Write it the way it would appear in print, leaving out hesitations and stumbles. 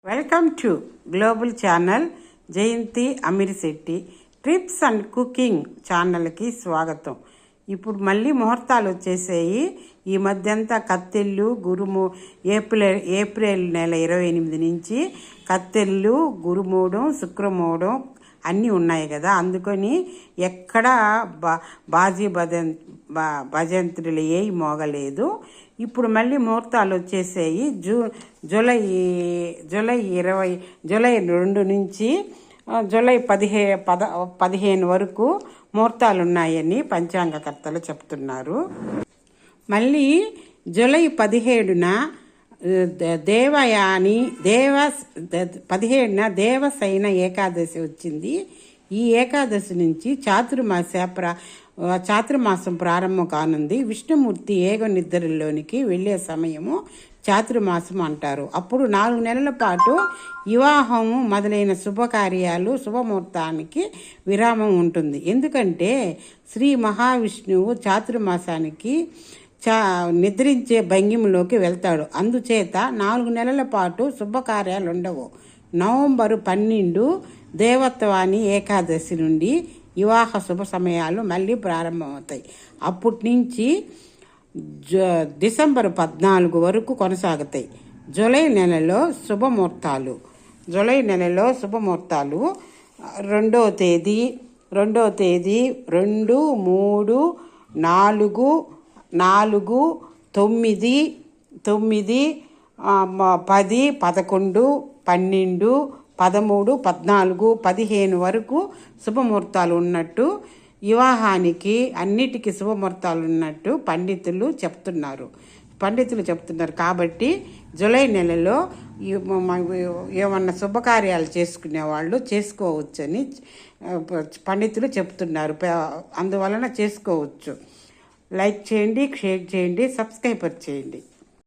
Welcome to global channel Jayanthi Amirisetty trips and cooking ఛానల్కి స్వాగతం. ఇప్పుడు మళ్ళీ ముహూర్తాలు వచ్చేసాయి. ఈ మధ్యంతా కత్తెళ్ళు ఏప్రిల్ నెల 28 నుంచి కత్తెళ్ళు గురుమూడం శుక్రమూడం అన్నీ ఉన్నాయి కదా. అందుకని ఎక్కడ భజంత్రులు ఏవి మోగలేదు. ఇప్పుడు మళ్ళీ ముహూర్తాలు వచ్చేసాయి. జూలై 2 నుంచి జూలై 15 వరకు ముహూర్తాలు ఉన్నాయని పంచాంగకర్తలు చెప్తున్నారు. మళ్ళీ జూలై 17న 17న దేవసైన ఏకాదశి వచ్చింది. ఈ ఏకాదశి నుంచి చాతుర్మాసం ప్రారంభం కానుంది. విష్ణుమూర్తి ఏగ నిద్రలోనికి వెళ్ళే సమయము చాతుర్మాసం అంటారు. అప్పుడు 4 నెలల పాటు వివాహము మొదలైన శుభకార్యాలు శుభముహూర్తానికి విరామం ఉంటుంది. ఎందుకంటే శ్రీ మహావిష్ణువు చాతుర్మాసానికి నిద్రించే భంగిమలోకి వెళ్తాడు. అందుచేత 4 నెలల పాటు శుభకార్యాలు ఉండవు. నవంబరు 12 దేవత్వాని ఏకాదశి నుండి వివాహ శుభ సమయాలు మళ్ళీ ప్రారంభమవుతాయి. అప్పటి నుంచి డిసెంబర్ 14 వరకు కొనసాగుతాయి. జూలై నెలలో శుభముహూర్తాలు 2వ తేదీ 2, 3, 4, 9, 10, 11, 12, 13, 14, 15 వరకు శుభముహూర్తాలు ఉన్నట్టు, వివాహానికి అన్నిటికీ శుభముహూర్తాలు ఉన్నట్టు పండితులు చెప్తున్నారు. కాబట్టి జూలై నెలలో ఏమన్నా శుభకార్యాలు చేసుకునే వాళ్ళు చేసుకోవచ్చని పండితులు చెప్తున్నారు. అందువలన చేసుకోవచ్చు. లైక్ చేయండి, షేర్ చేయండి, సబ్స్క్రైబ్ చేయండి.